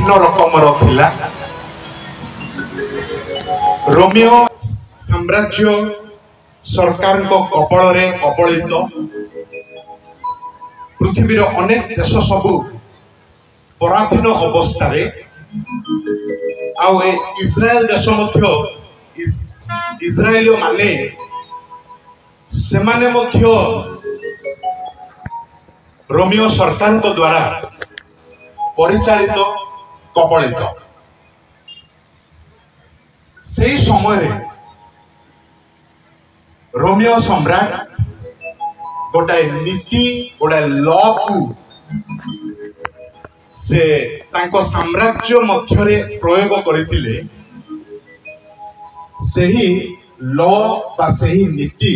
भिन्न रकमर थिला। रोमियो साम्राज्य सरकार को कबल रे कबलित पृथ्वीर अनेक देश सबू पराधीन अवस्था रे आउ इस्राएल देश मध्य इस्राएल माने सेमाने मध्य रोमियो सरकार को द्वारा परिचालित कबलित से समय रे रोमियो सम्राट गोटाए नीति गोटाए लॉ को से तांको साम्राज्य मध्यरे प्रयोग करथिले। सही लॉ बा सही नीति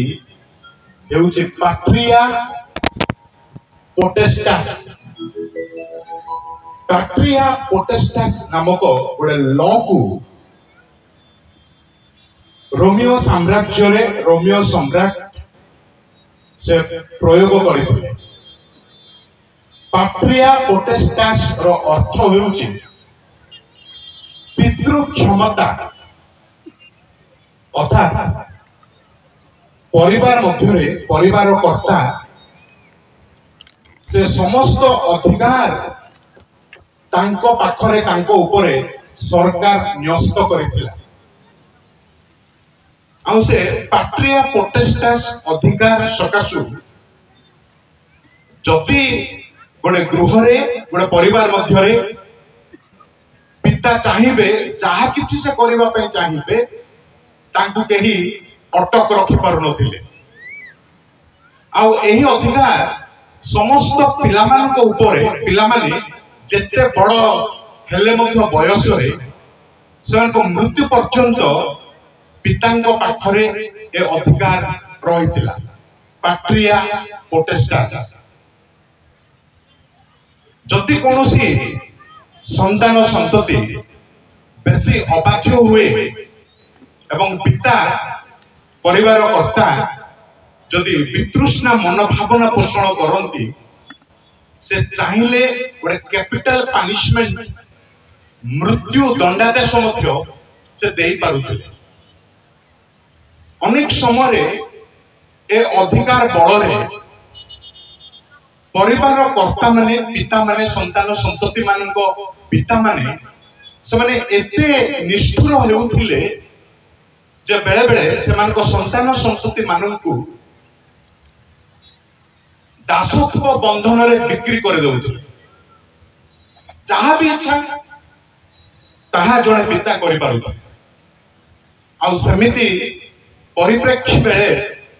हेउचे पैट्रिया पोटेस्टास। पैट्रिया पोटेस्टास नामक गोटे लॉ को रोमियो साम्राज्य रे रोमियो सम्राट से प्रयोग करथिले। पैट्रिया पोटेस्टास रो अर्थ हेउची पितृ क्षमता अर्थात परिवार मध्यरे परिवार कर्ता से समस्त अधिकार तांको पाखरे तांको ऊपरे सरकार न्यस्त करथिला। आउ से पैट्रिया पोटेस्टास अधिकार सकाशु जदि गोटे गृह रे गोटे परिवार मध्यरे पिता चाहिए जहा किछि से करबा पे चाहिए तांकु केही अटक रखि पारु नथिले। आउ एही अधिकार समस्त पिलामान को ऊपरे पिलामाने जेते बड़ हेले मध्य बयस रे सेनको मृत्यु पर्यंत पितांको पाखरे ए अधिकार रहितिला। पैट्रिया पोटेस्टास जदि कोनोसी संतान संतति बेसी अबाध्य हुए एवं पिता परिवार कर्ता जदि वितृष्णा मनोभावना पोषण करती से चाहिए गोटे कैपिटल पनिशमेंट मृत्यु दंडादेश से दे पारुथिले। अनेक समय ए अधिकार बल रे परिवार कर्ता माने पिता माने संतान संतति मानको पिता माने से माने एते निष्ठुर हेउथिले जे बेले बेले से मानको संतान संतति माननको दासत्व बंधन रे बिक्री कर दउथिले। जहा भी इच्छा ताहा जने पिता करि पारुथि। आ समिति परिप्रेक्षी बेले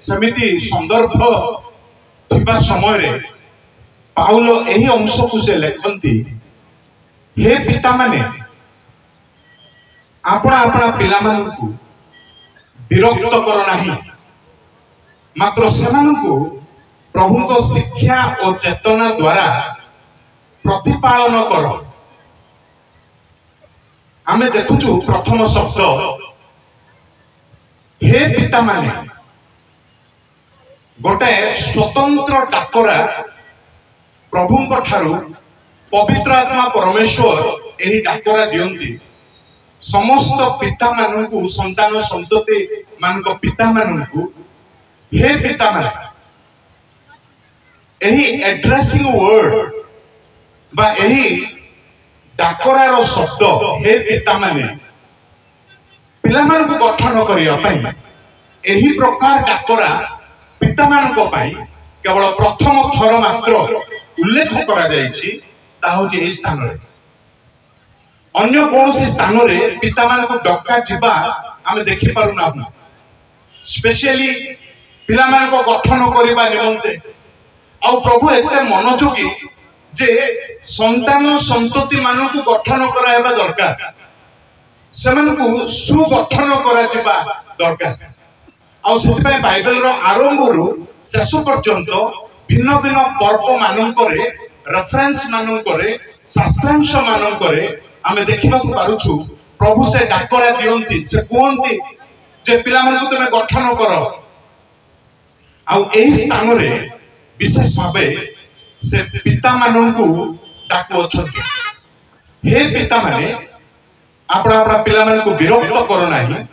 समिति संदर्भ थिबा समय रे पाउलो एही अंश को से लेखंती हे पिता माने आपना आपना पिला मानकु विरक्त कर नाही मात्र सेमानकु प्रभु को शिक्षा और चेतना द्वारा प्रतिपालन कर। आमे देखुछु प्रथम शब्द हे पिता माने गोटे स्वतंत्र डाकरा प्रभु ठारू पवित्र आत्मा परमेश्वर एही डाकरा दियंती समस्त पिता मानकु संतान संतति मानको पिता मानकु हे पिता माने एही एड्रेसिंग वर्ड बा एही डाकरार शब्द हे पिता माने पिला मानकु गठन करिया पई एही प्रकार डाकरा पिता मानको पई केवल प्रथम थर मात्र उल्लेख करा जायछि ता होछि एही स्थान रे। अन्य कोनोसी स्थान रे पिता मानको डका जिबा आमे देखि पारु ना। स्पेशली पिला मानको गठन करिबा निमंते आ प्रभु एते मनोजोगी जे संतान संतति मानकु गठन करायबा दरकार सेमानकु सुगठन करा जिबा दरकार। आ सेति बाइबल रो आरंभ रु शेष पर्यंत भिन्न भिन्न पर्व मानकरे रेफरेंस मानकरे शास्त्रांश मानकरे आमे देखिबा को पारुछु प्रभु से डाकरा दियंती से कोंती जे पिला मानकु तमे गठन करो। आ एही स्थान रे विशेष भावे से पिता मानकु डाकु अछंती हे पिता माने आपण अपना पिला माने को विरक्त करो नाही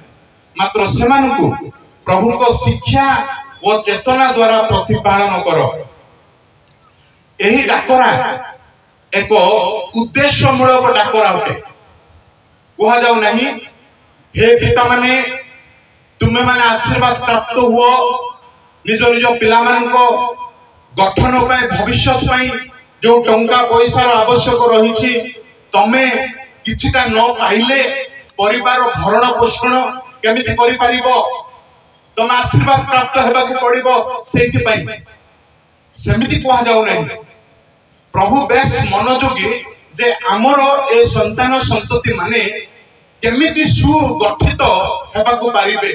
मात्र सेमान को प्रभु को शिक्षा और चेतना द्वारा प्रतिपालन करो। यही डाकरा एक उद्देश्यमूलक डाकरा अटे। कह जाऊ नहीं हे पिता माने तुम्हें माने आशीर्वाद प्राप्त हुओ निज निज पिला मान को गठन पाए भविष्य पाई जो टंका पैसा आवश्यक रही तमे किछिटा न पाइले परिवार भरण पोषण केमिति करि परिबो तमे आशीर्वाद प्राप्त हेबा को पड़िबो सेति पाई सेमिति कह जाऊ नहीं। प्रभु बेस मनोयोगी जे आमर ए संतान संतति माने केमिति सुगठित हेबा को पारिबे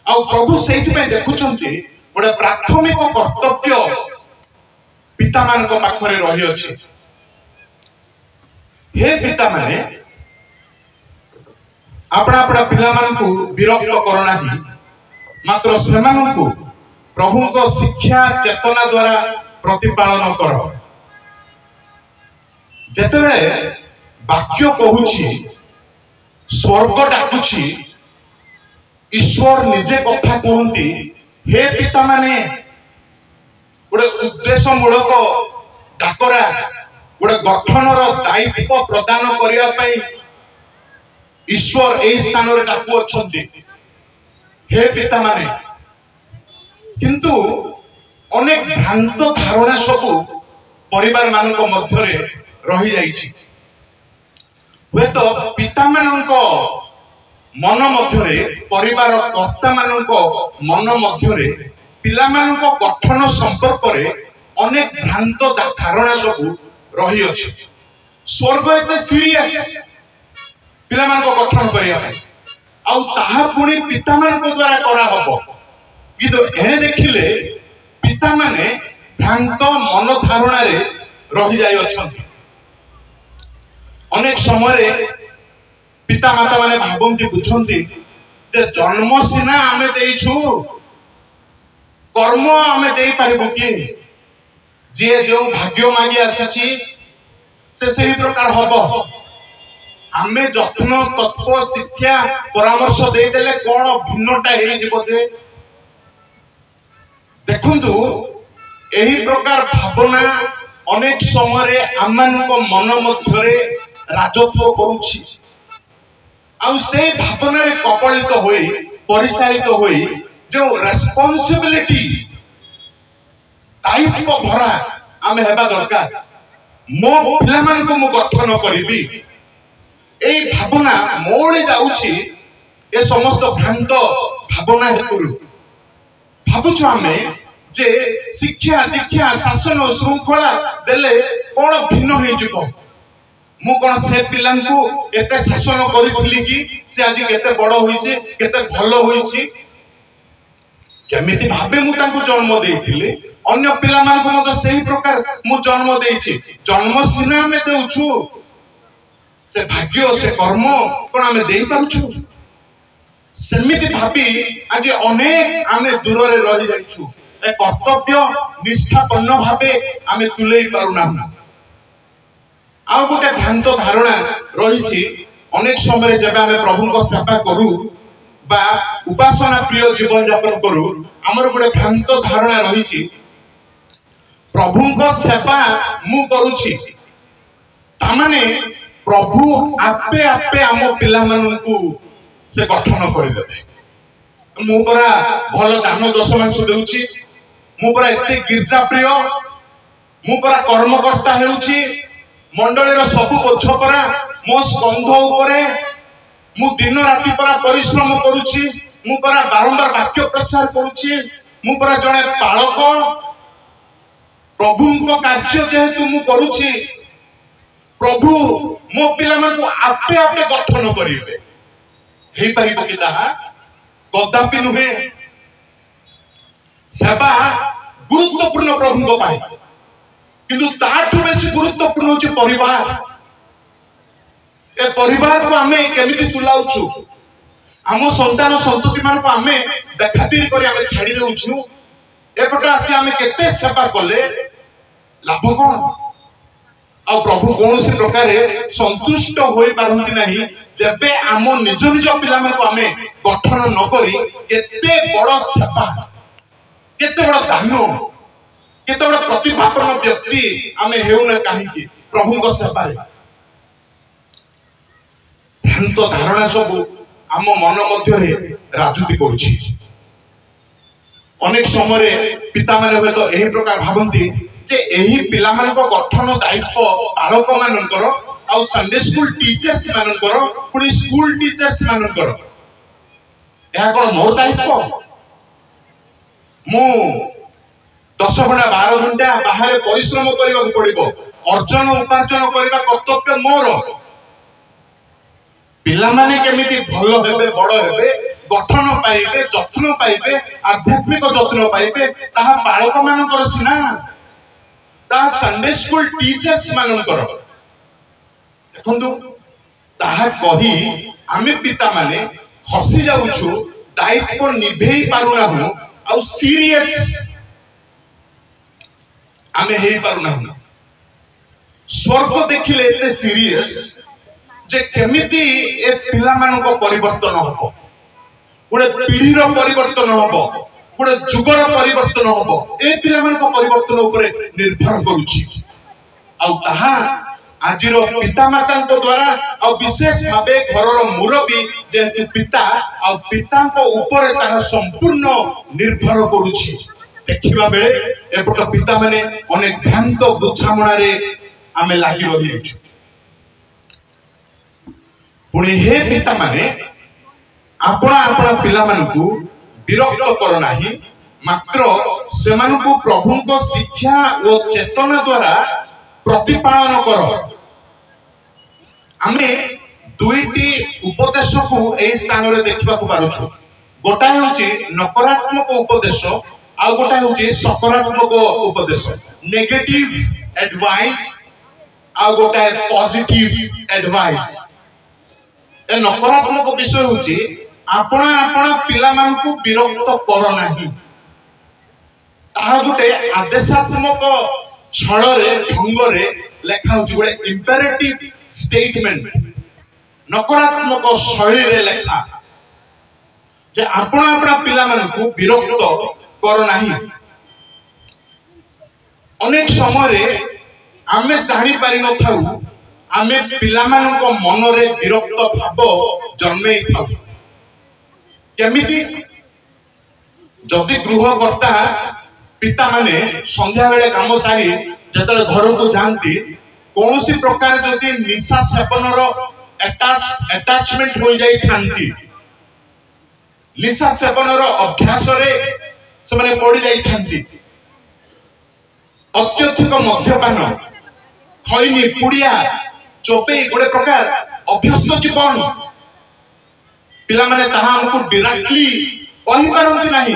आ प्रभु सेति पे देखुचंती गोटे प्राथमिक कर्तव्य पिता मान को पाखरे रही अछि। हे पिता माने अपना अपना पिला मान को विरक्त करो नाही मात्र सेमान को प्रभु को शिक्षा चेतना द्वारा प्रतिपालन करो। जेतबे वाक्य कहूची स्वर्ग डाकुची ईश्वर निजे कथा कहती हे पिता माने गोटे उद्देश्य मूलक डाकरा गोटे गठनर दायित्व प्रदान करिया पई ईश्वर ए स्थान रे डाकु अछंती हे पिता माने। किंतु अनेक भ्रांत धारणा सब परिवार मानक मध्य रे रही जाइछि। वे तो पिता मानक मन मध्य परिवार कर्ता मानक मन मध्य पिला मानक गठन संपर्क रे अनेक भ्रांत धारणा सब रही अछि। स्वर्ग एते सीरियस पिला मानक गठन करिया आउ ताहा पुणी पिता मानक द्वारा करा हबो किंतु ए देखिले पिता माने भ्रांत मन धारणा रे रही जाय अछंती। अनेक समय पिता माता माने भाबंती बुझंती जे जन्म सिना आमे देइछु कर्म आमे देई पारिबो कि जे जो भाग्य मागी आसीची से सही प्रकार हबो आमे जत्न तत्व शिक्षा परामर्श दे देले कोन भिन्नता हेई जिवो जे देखंतु एही प्रकार भावना अनेक समय आमानक मन मध्यरे राजत्व करूछि आउ से भावना रे कपलित होई परिचालित होई जो रेस्पोंसिबिलिटी दायित्व भरा आमे हेबा दरकार मो पिला मान को मो गठन करिबी एई भावना मोळे जाउछि ए समस्त भ्रांत भावना हेतुरु भाबुछु आमे जे शिक्षा दीक्षा शासन श्रृंखला देले कोन भिन्न होई जिवो मु कोन से पिलान को एते शासन करिथिली कि से आज केते बड़ होईचे केते भलो होईची जेमिति भाबे मु तांको जन्म देइथिले अन्य पिला मान को मतो सही प्रकार मु जन्म देइची जन्म सिना में देउछु से भाग्य से कर्म कोन हमें देई पारुछु सेमिति भाबी आज अनेक आमे दूर रे रही जाइछु ए कर्तव्य निष्ठापन्न भाबे आमे तुलेई पारुना आ गोटे भ्रांत धारणा रही अनेक समय जब आम प्रभु को सेवा करू बा उपासना प्रिय जीवन यापन करू आमर गोटे भ्रांत धारणा रही प्रभु को सेवा मु करूची तामाने प्रभु आपे आपे आम पिला माननकु से गठन करदेबे मु परा भल दान दशमांश देउची मु परा एते गिरजा प्रिय मु परा कर्मकर्ता हेउची मंडलीर सबु बोझ परा मो स्कंध उपरे मु दिन राति परा परिश्रम करूची मु परा बारंबार वाक्य प्रचार करूची मु परा जणे पालक प्रभु को कार्य जेहेतु मु करूची प्रभु मो पिला मन को आपे आपे गठन करिवे हेई पारिबो कि ताहा कदापि नुहे सेवा गुरुत्वपूर्ण प्रभु को पाए किंतु ताठु बेसी गुरुत्वपूर्ण होची परिवार ए परिवार को आमे केमिति तुलाउछु आम संतान संतति मान को आमे बेखातिर करी आमे छाडी देउछु एपटा आसी आमे केते सेवा कले लाभ कोन आ प्रभु कौन सी प्रकार संतुष्ट हो पारती नहीं जबे आम निज निज पिला आमे गठन न करी केते बड़ सेवा केते बड़ दान केते बड़ प्रतिभापन व्यक्ति आमे हेउना काहे प्रभु सेवा भ्रांत धारणा सब आम मन मध्य राजुति करुछि। अनेक समय पिता माने हुए तो यही प्रकार भावती जे एही पिला मानक गठन दायित्व बालक मानकर आ संडे स्कूल टीचर्स मानकर पुणी स्कूल टीचर्स मानकर या कोन मोर दायित्व मु 10 घंटा 12 घंटा बाहर परिश्रम करबा पड़िबो अर्जन उपार्जन करबा कर्तव्य मोर पिला माने केमिति भलो हेबे बड़ हेबे गठन पाइबे जत्न पाइबे आध्यात्मिक जत्न पाइबे ताहा बालक मानकर सिना ता संडे स्कूल टीचर्स मानकर देखंतु ताहा कही आमे पिता माने हसी जाउछु दायित्व निभेई पारुना हूं आ सीरियस आमे हेई पारुना हूं स्वर्ग देखिले एते सीरियस जे केमिति ए पिला मानको परिवर्तन हबो गोटे पीढ़ीर परिवर्तन हबो गोटे जुगर परिवर्तन हबो ए पिला मानको परिवर्तन ऊपर निर्भर करूछि आ ताहा आजिरो पिता माता द्वारा आ विशेष भाबे घरर मुरबी जे पिता आ पितांको ऊपर ताहा संपूर्ण निर्भर करूछि। देखिबा बेले एपट पिता माने अनेक भ्रांत बुझामणा रे आमे लागि रहि छु पुणी हे पिता माने आपना आपना पिला मानकु विरक्त कर नाही मात्र सेमानकु प्रभुको शिक्षा ओ चेतना द्वारा प्रतिपालन कर। आमे दुईटी उपदेश को ए स्थान रे देखबा को पारुछु गोटा होची नकारात्मक उपदेश आ गोटा होची सकारात्मक उपदेश नेगेटिव एडवाइस आ गोटा पॉजिटिव एडवाइस। ए नकारात्मक विषय होची आपना आपना पिला मानकु विरक्त कर नाही ताहा गोटे आदेशात्मक छळ रे ढंग रे लेखा होची गोटे इंपेरेटिव स्टेटमेंट नकारात्मक शैली रे लेखा जे आपना आपना पिला मानकु विरक्त कर नाही। अनेक समय रे आमे जानि पारि न थाउ आमे पिला मानको मन रे विरक्त भाव जन्मेई थाउ केमिति जदि गृहकर्ता पिता माने संध्या बेले काम सारी जतले घर को जानती कौन सी प्रकार जदि निशा सेवन रो अटैचमेंट हो जाई थांती निशा सेवन रो अभ्यास रे से माने पड़ी जाई थांती अत्यधिक मद्यपान खैनी पुड़िया चोपे गोटे प्रकार अभ्यस्त जीवन पिला माने ताहा हमको डायरेक्टली कहि पारंती नाही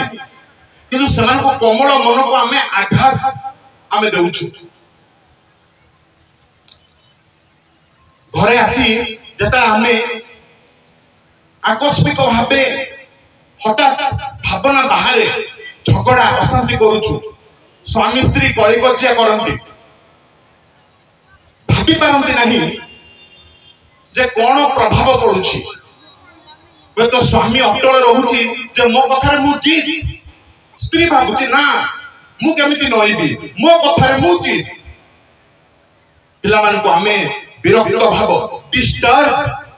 किंतु समान को कोमल मन को हमें आघात हमें देउछु घरे आसी जेता हमें आकस्मिक भाबे हठात भावना बाहर झगड़ा अशांति करूछु स्वामी स्त्री कलिकज्या करंती भाबी पारंती नहीं जे कोन प्रभाव पड़ुछि तो स्वामी अटल रहुछि जे मो कथारे मु जीत स्त्री भाबुछि ना मु केमिति नइबी मो कथारे मु जीत पिला मान को हमें विरक्त भाव डिस्टर्ब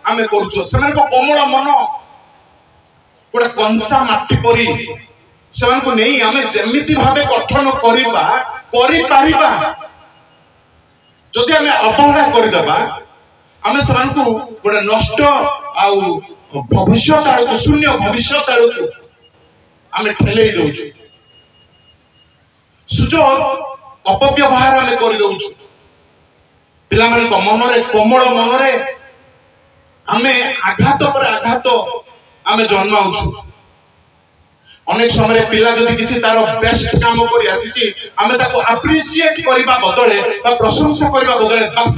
हमें करूछु समान को कोमल मन गोटे कंचा माटी परी समान को नहीं हमें जेमिति भाबे गठन करिबा करि पारिबा जदि हमें अवहेला करदेबा हमें समान को गोटे नष्ट आउ भविष्य आड़ शून्य भविष्य आड़ को हमें ठेले दउछु सुजोग अपव्यवहार हमें कर दउछु पिला मन को मन रे कोमल मन रे हमें आघात पर आघात हमें जन्माउछु अनेक समय पिला जदि किछि तारो बेस्ट काम करि आसीछि हमें ताको अप्रिशिएट करबा बदले बा प्रशंसा करबा बदले बस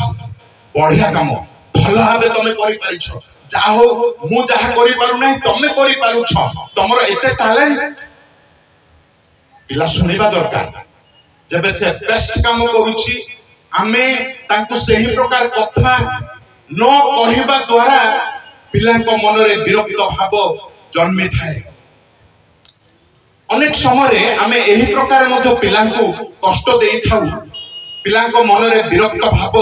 बढ़िया काम भल भाबे तमे करि पारिछो जाहो मु जहा करि पारु नै तमे करि पारुछो तमरो एते टैलेंट पिला सुनिबा दरकार जबे से बेस्ट काम करूछि आमे तांको सही प्रकार कथा न कहवा द्वारा पिलांको मनरे विरक्त भाव जन्मी थाए। अनेक समय आमे एही प्रकार मध्य पिलांको कष्ट देई थाउ, पिलांको मनरे विरक्त भाव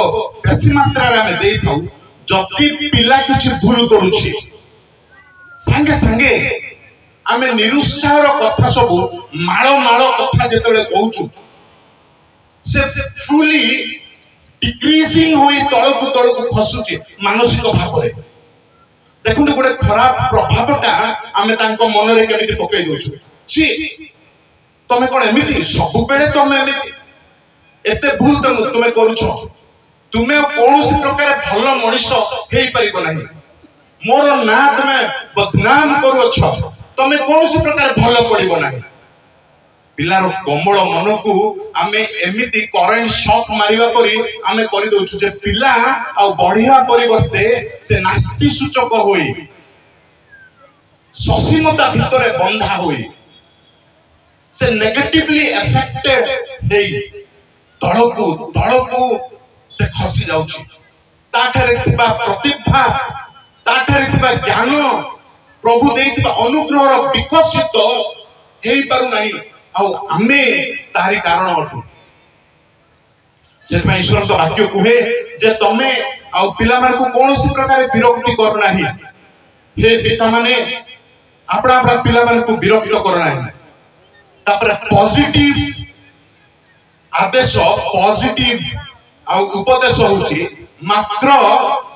बेसी मात्रा रे आमे देई थाउ। जति पिला किछ भूल करूछि संगे संगे आमे निरुत्साहर कथा सब माळ माळ कथा जेतले कहूछु से फुली डिक्रीजिंग होई तळकु खसुछि मानसिक भाव रे। देखु गोटे खराब प्रभावटा आमे तांको मनरे केमिति पकई दोछु छी तमे कोन एमिति सब बेले तमे एमिति एते भूल तुमे करूछो, तुमे कोनोसी प्रकार भल मनुष्य हेई परिबो नाही। मोर ना तुमे बदनाम करूछो, तमे कोनोसी प्रकार भल पड़िबो नाही। पिलार कोमल मन को आमे एमिति करेंट शॉक मारिबा परी आमे करि दोछु जे पिला आ बढ़िया परिवर्ते से नास्ति सूचक होई ससीमता भितरे बंधा होई से नेगेटिवली अफेक्टेड हेई तळकु से खसी जाउछि। ताठारे थिबा प्रतिभा, ताठारे थिबा ज्ञान, प्रभु देइथिबा अनुग्रहर विकसित हेई पारु नाही। आमे तारी कारण अटु से ईश्वर तो वाक्य कहे जे तमे आ पिला मान को कोनोसी प्रकार विरक्ति कर नाही। हे पिता माने आपना आपना पिला मान को विरक्त कर नाही। तापर पॉजिटिव आदेश, पॉजिटिव आ उपदेश होची मात्र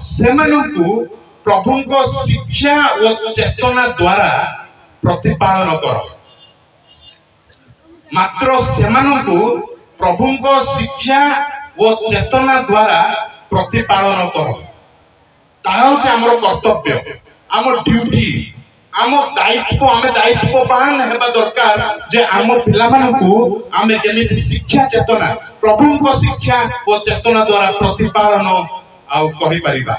सेमानकु प्रभुको शिक्षा व चेतना द्वारा प्रतिपालन करो। मात्र सेमानकु प्रभुको शिक्षा व चेतना द्वारा प्रतिपालन करो। ताहा होची हमर कर्तव्य, हमर ड्यूटी, हमर दायित्व। आमे दायित्ववान हेबा दरकार जे हम पिला मानकु आमे केमिति शिक्षा चेतना, प्रभुको शिक्षा व चेतना द्वारा प्रतिपालन आ करि परिबा।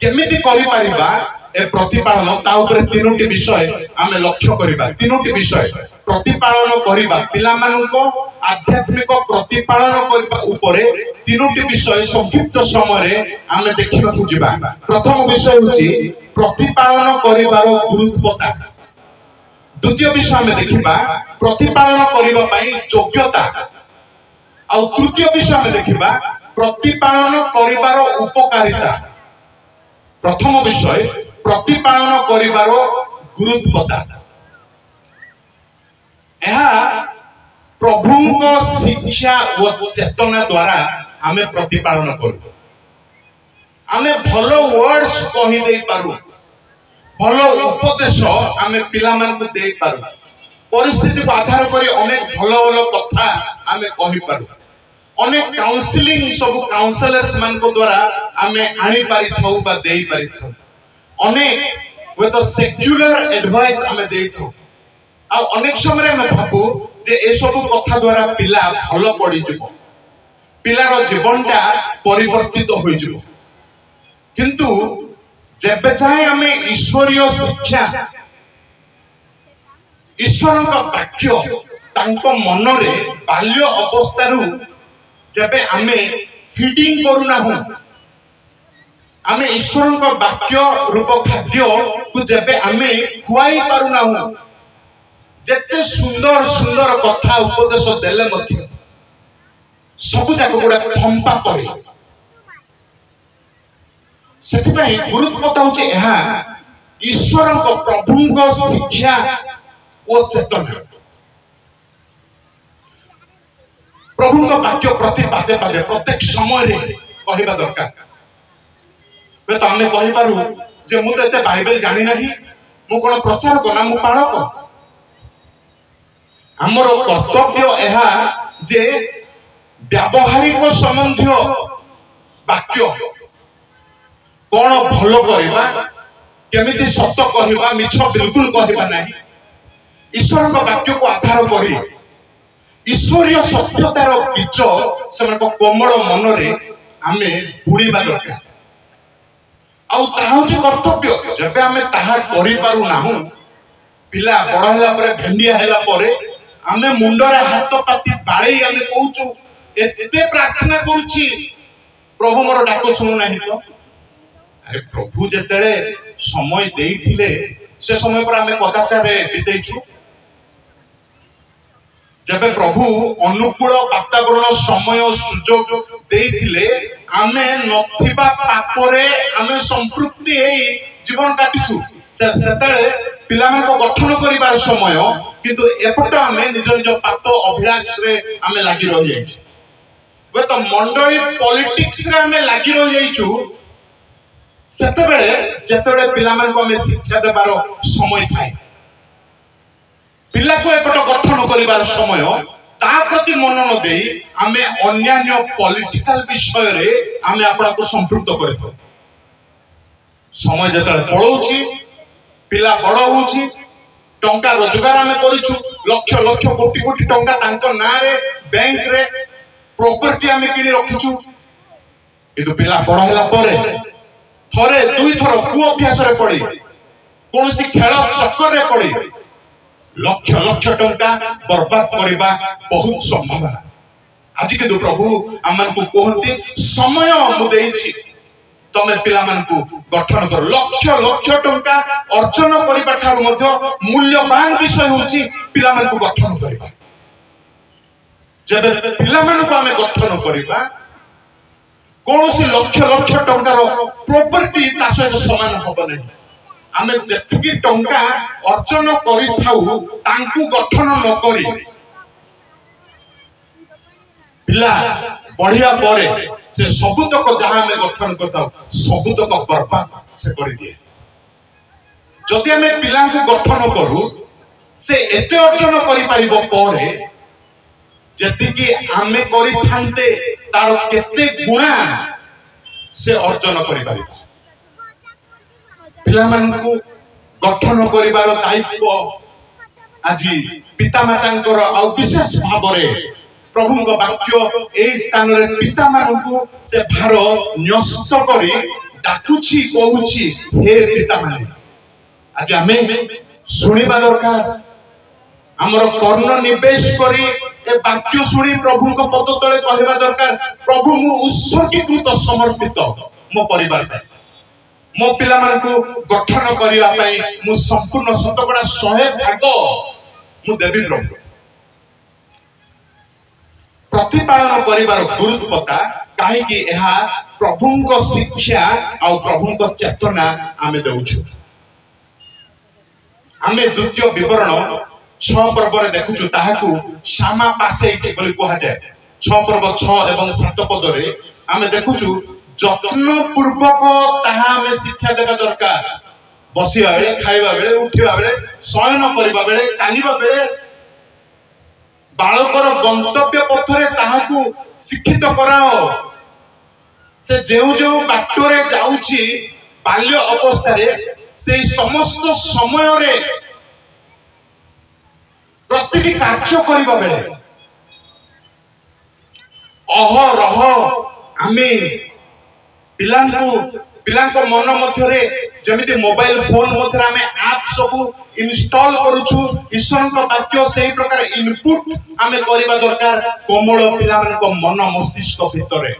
केमिति करि परिबा ए प्रतिपालन ता ऊपर तीनोटी विषय आमे लक्ष्य करिबा। तीनोटी विषय प्रतिपालन करिबा, पिला मानको आध्यात्मिक प्रतिपालन करिबा ऊपर तीनोटी विषय संक्षिप्त समय रे आमे देखिबा खुजिबा। प्रथम विषय होची प्रतिपालन करिबार गुरुत्वता। द्वितीय विषय आमे देखिबा प्रतिपालन करिबा पई योग्यता। आ तृतीय विषय आमे देखिबा प्रतिपालन करिबार उपकारिता। प्रथम विषय प्रतिपालन करिबार गुरुत्वता। यह प्रभुको शिक्षा व चेतना द्वारा आमे प्रतिपालन करू। आमे भल वर्ड्स कहि देई पारू, भल उपदेश आमे पिला मान को देई पारू। परिस्थिति को आधार करी अनेक भल भल कथा आमे कहि पारू। अनेक काउंसलिंग सब काउंसलर्स मान को द्वारा आमे आनी पारि थौ बा देई पारि थौ। अनेक वे तो सेक्युलर एडवाइस आमे देई थौ। आ अनेक समय में भाबू जे ए सब कथा द्वारा पिला भल पड़ी जिवो, पिलार जीवनटा परिवर्तित होई जिवो। किंतु जेबे चाहे आमे ईश्वरीय शिक्षा, ईश्वर का वाक्य तांको मनरे बाल्य अवस्थारू जेबे आमे फीडिंग करू ना हो, आमे ईश्वर का वाक्य रूप खाद्य को जेबे आमे खुआई पारू ना हो, जेते सुंदर सुंदर कथा उपदेश देले मध्य सब जाक गोटे फंपा पड़े। सेतिपई गुरुत्वता होचे एहा ईश्वर को प्रभुको शिक्षा ओ चेतना। प्रभुको वाक्य प्रति पादे पादे प्रत्येक समय रे कहिबा दरकार। बे तो आमे कहि पारू जे मु एते बाइबल जानि नाही, मु कोन प्रचार कना, मु पाळक। हमर कर्तव्य एहा जे व्यावहारिक संबंधी वाक्य कोन भल करबा, केमिति सत्य कहबा, मिछ बिल्कुल कहबा नाही। ईश्वर का वाक्य को आधार करी ईश्वरीय सत्यतार बीज से कोमल मन रे आमे बुड़ीबा दरकार। आउ ताहा होची कर्तव्य। जबे आमे ताहा करि पारु नाहु, पिला बड़ हैला परे, भेंडिया हैला परे आमे मुंडरे हाथ पाती बाळेई आमे कहूचु एते प्रार्थना करूची प्रभु मोर डाक सुनु नहीं तो अरे प्रभु जेतेले समय देइथिले से समय पर आमे कदाचार बितेइछु जबे प्रभु अनुकूल वातावरण समय सुजोग देइथिले आमे नथिबा पापरे आमे संपृक्ति हेई जीवन काटिछु सेतेले पिलामान को गठन करिबार समय किंतु एपट आमे निज निज पाप अभिलाष रे आमे लागि रहि जाइछु वे तो मंडली पॉलिटिक्स रे आमे लागि रहि जाइछु सेतेबेले जेतेबेले पिलामान को आमे शिक्षा देबार समय थाए पिला को एपट गठन करिबार समय ता प्रति मन न देई आमे अन्यान्य पॉलिटिकल विषय रे आमे आपन को संपृक्त करथो समय जेतेबेले पळौची पिला बड़ होची टंका रोजगार आमे करिछु लक्ष लक्ष कोटी कोटी टंका तांको ना रे बैंक रे प्रॉपर्टी आमे किनि रखिछु किंतु पिला बड़ होला परे थरे दुई थर कु अभ्यास रे पड़ी कोनसी खेल चक्कर रे पड़ी लक्ष लक्ष टंका बर्बाद करबा बहुत संभावना आज के प्रभु आमन को कहते समय मु देइछि तमे पिला मान को गठन कर लक्ष लक्ष टंका अर्जन करिबा ठार मध्य मूल्यवान विषय होछि पिला मान को गठन करिबा जबे पिला मान को हमें गठन करिबा कोनोसी लक्ष लक्ष टंकार प्रॉपर्टी ता सहित समान होबो नै आमे जेतिकी टंका अर्जन करि थाउ तांकु गठन न करी पिला बढ़िया परे से सबुतक जहां में गठन करता सबुतक बर्बाद से कर दिए जदि हमें पिला को गठन करू से एते अर्जन करि परिबो परे जतिकी आमे करि थांते तार केते गुणा से अर्जन करि परिबो पिला मान को गठन करिवार दायित्व आज पिता मातांकर आ विशेष भाबरे प्रभु को वाक्य ए स्थान रे पिता मानकु से भार न्यस्त करी डाकुची कहूची हे पिता माने आज हमें सुनिबा दरकार हमर कर्ण निवेश करी ए वाक्य सुनी प्रभु को पद तळे कहबा दरकार प्रभु मु उत्सर्गीकृत समर्पित मो परिवार पे मो पिला मानकु गठन करिया पई मु संपूर्ण शतकड़ा 100 भाग मु देवी प्रभु प्रतिपालन करिवार गुरुत्वता काहे कि एहा प्रभुंक शिक्षा आ प्रभुंक चेतना आमे देउछु आमे द्वितीय विवरण 6 पर्व रे देखुछु ताहाकू सामा पासे के बोली कहै जाय 6 पर्व 6 एवं 7 पद रे आमे देखुछु जत्न पूर्वक ताहा आमे शिक्षा देबा दरकार बसिया बेले खाइबा बेले उठिबा बेले शयन करिबा बेले चालिबा बेले बालकर गंतव्य पथरे ताहाकू शिक्षित कराओ से जेउ जेउ बाटरे जाउची बाल्य अवस्था रे से समस्त समय रे प्रतिटी कार्य करिबा बेले अहरह आमे पिलांको मन मध्यरे जमिति मोबाइल फोन मध्यरे आमे ऐप सब इंस्टॉल करूछु ईश्वर को वाक्य सेही प्रकार इनपुट आमे करिबा दरकार कोमल पिलांको मन मस्तिष्क भितरे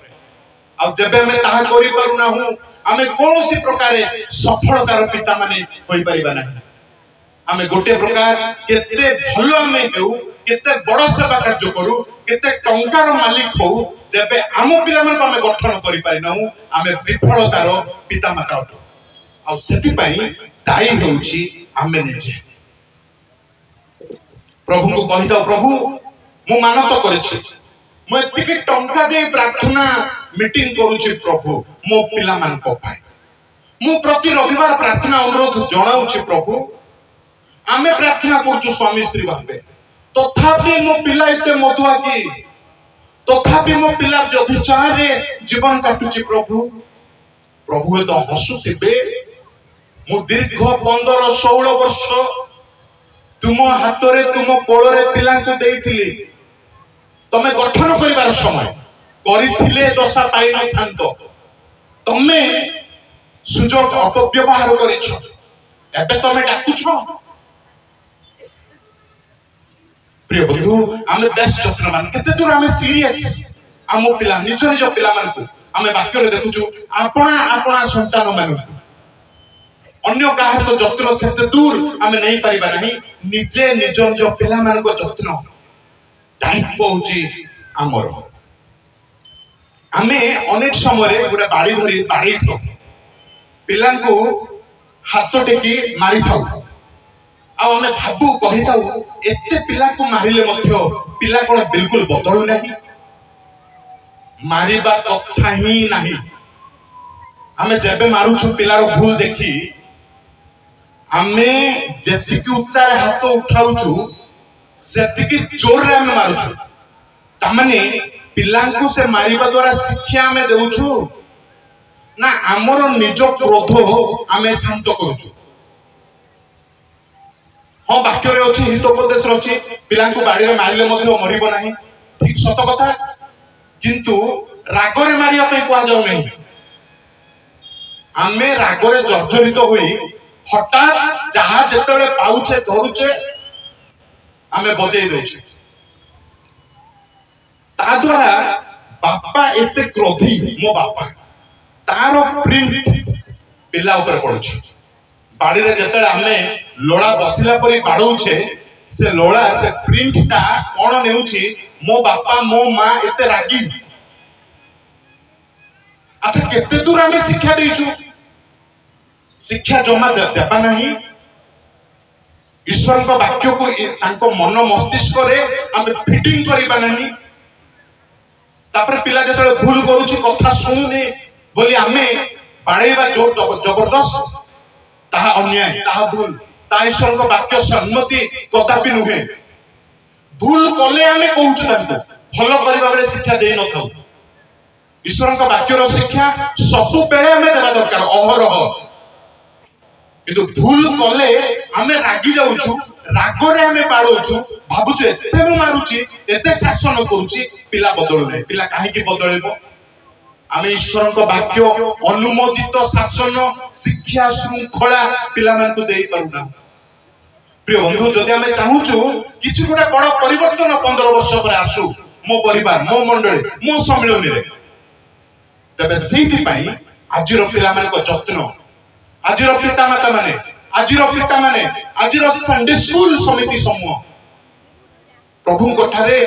आ जबे हमें ताहा करि पारु ना हूं आमे कोनोसी प्रकार सफलतार पिता माने होई परिबा नाही आमे गोटे प्रकार केते भलो आमे हेउ केते बड़ सेवा कार्य करू केते टंकार मालिक हो जबे आम पिला मन आमे गठन करि पारि ना हूं आमे विफलतार पिता माता अटू आ सेति पई दाई होउची आमे निजे प्रभु को कहि दो प्रभु मु मानत करछि मु एतिके टंका दे प्रार्थना मीटिंग करूछि प्रभु मो पिला मान को पाए मु प्रति रविवार प्रार्थना अनुरोध जणाउछि प्रभु आमे प्रार्थना करछु स्वामी स्त्री भाबे तथापि मो पिला एते मधुआ की तथापि मो पिला व्यभिचार रे जीवन काटुछि प्रभु प्रभु तो हसुथिबे मु दीर्घ 15-16 वर्ष तुम हाथ रे तुम कोल रे पिला को देइथिली तमे गठन करिवार समय करिथिले दशा पाई न थांतो तमे सुजोग अपव्यवहार करिछ एबे तमे डाकुछ प्रिय बंधु आमे बेस्ट जत्न मान केते दूर आमे सीरियस आम पिला निज निज पिला आम वाक्य देखुचु आपणा आपणा संतान मान अन्य काहे तो जत्न से दूर आम नहीं पारिबा नहीं निजे निज निज पिला मान जत्न दायित्व होची आमर आमे अनेक समय गोटे बाड़ी धरी बाड़ी पिला हाथ टेकी मारी था आमे भाबू कही था एते पिला को मारिले मध्य पिला कोन बिल्कुल बदलु नहीं मारिबा कथा ही नहीं आमे जेबे मारुछु पिलार भूल देखी आमे जेतिकी उच्चार हाथ उठाउछु सेतिकी जोर रे आमे मारुछु तामाने पिलांकु से मारिबा द्वारा शिक्षा आमे देउछु ना आमर निज क्रोध आमे शांत करूछु हाँ वाक्य रे अछि हितोपदेश अछि पिलांकु बाड़ी रे मारिले मध्य मरिबो नाही ठीक सत कथा किंतु रागरे मारिया पे कहा जाउ नहीं आमे रागरे जर्जरित होई हठात जहा जेतले पाउचे धरुचे आमे बजेई देउचे ता द्वारा बापा एते क्रोधी मो बापा तारो प्रिंट पिला ऊपर पड़ुचे बाड़ी रे जेतले आमे लोड़ा बसिला परी बाडौचे से लोड़ा से प्रिंट ता कोन नेउची मो बापा मो मां एते रागी अच्छा केते दूर आमे शिक्षा देइछु शिक्षा जमा देबा नहीं ईश्वर को वाक्य को तांको मन मस्तिष्क रे आमे फिटिंग करिबा नहीं तापर पिला जेतले भूल करूची कथा सुनुनी बोली आमे बाड़ेबा जो जबरदस्त ताहा अन्याय ताहा भूल ता ईश्वर को वाक्य सम्मति कदापि नुहे भूल कले आमे कहूछु तांको भलो करिबा बेले शिक्षा देई न थाउ ईश्वर को वाक्य रो शिक्षा सब बेले आमे देबा दरकार अहरह किंतु भूल कले आमे रागी जाउछु रागरे आमे बाळोछु भाबुछु एते मु मारुची एते शासन करूची पिला बदल नै पिला काहे की बदलबो आमे ईश्वर को वाक्य अनुमोदित शासन शिक्षा श्रृंखला पिला मान को देई पारुना प्रिय बंधु जदि आमे चाहूछु किछु गोटे बड़ परिवर्तन 15 वर्ष पर आसु मो परिवार मो मंडली मो सम्मेलन रे तबे सेति पई आजिर पिला मान को जत्न आजिर पिता माता माने आजिर संडे स्कूल समिति समूह प्रभु कोठारे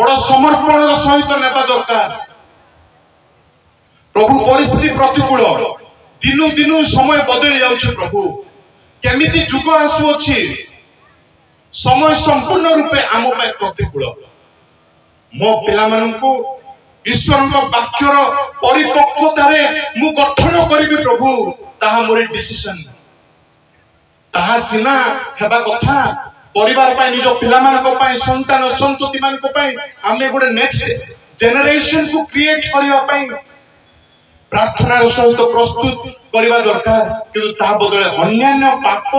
बड़ समर्पण सहित नेबा दरकार प्रभु परिस्थिति प्रतिकूल दिनु दिनु समय बदली जाउछ प्रभु केमिति जुग आसु अछि समय संपूर्ण रूपे आम पे प्रतिकूल मो पिला मानकु ईश्वर वाक्यर परिपक्वता रे मु गठन करिबि प्रभु ताहा मोर डिसिजन ताहा सिना हेबा कथा परिवार पाई निज पिला मान को पाई संतान संतति मान को पाई आमे गोटे नेक्स्ट जनरेशन को क्रिएट करिवा पाई प्रार्थना सहित प्रस्तुत करिवा दरकार किंतु ता बदले अन्यान्य पाप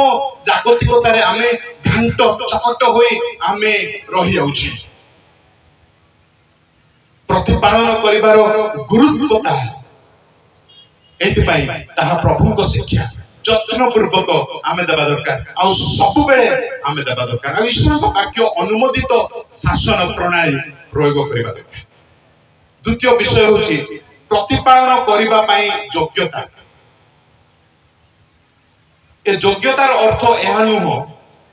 जागतिकता रे आमे घंट चकट होई आमे रहि जाउची प्रतिपालन करिवार गुरुत्वता एति पाई ताहा प्रभु को शिक्षा जत्न पूर्वक आमे देबा दरकार आ सब बेले आमे देबा दरकार आ ईश्वर को वाक्य अनुमोदित शासन प्रणाली प्रयोग करिबा दरकार द्वितीय विषय होची प्रतिपालन करिबा पाई योग्यता ए योग्यतार अर्थ एहा नुह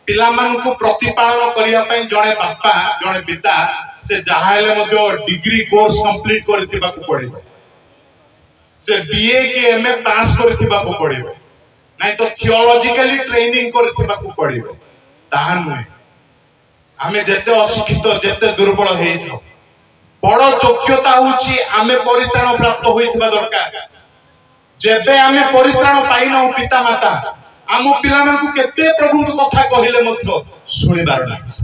पिला मान को प्रतिपालन करिया पाई जणे बापा जणे पिता से जाहाले मध्य डिग्री कोर्स कंप्लीट करथिबा को पड़िबो से बीए के एमए पास करथिबा को पड़िबो नहीं तो थियोलॉजिकली ट्रेनिंग करथिबा को पड़िबो ताहा नुहे आमे जेते अशिक्षित जेते दुर्बल हेइथो बड़ योग्यता होची आमे परित्राण प्राप्त होइथिबा दरकार जेबे आमे परित्राण पाइनो पिता माता आम पिला मानकु केते प्रभु कथा कहिले मध्य सुनिबार नाही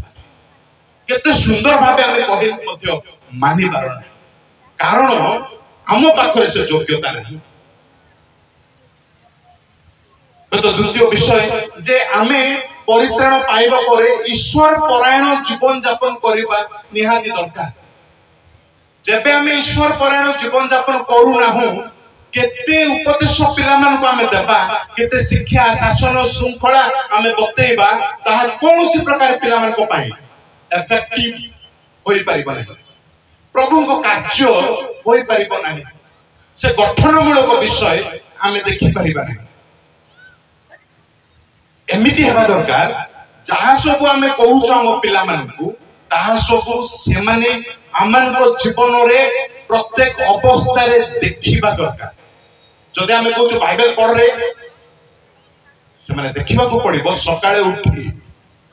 केते सुंदर भाबे आमे कहिले मध्य मानिबार नाही कारण आम पाखरे से योग्यता नहीं तो द्वितीय विषय जे आमे परित्राण पाइबा परे ईश्वर परायण जीवन यापन करिबा निहाती दरकार जेबे आमे ईश्वर परायण जीवन यापन करू नाहु केते उपदेश पिला मान को आमे देबा केते शिक्षा शासन श्रृंखला आमे बतेइबा ताहा कोनोसी प्रकार पिला मान को पाई इफेक्टिव होई परिबा नहीं प्रभु को कार्य होई परिबो नाही से गठनमूलक विषय आमे देखि परिबा नाही एमिति हेबा दरकार जहा सब आमे कहूछ हम पिला मानकू ताहा सब से माने आमनको जीवन रे प्रत्येक अवस्था रे देखिबा दरकार जदि आमे कहूछ बाइबल पढ़ रे से माने देखिबा को पड़िबो सकाळे उठी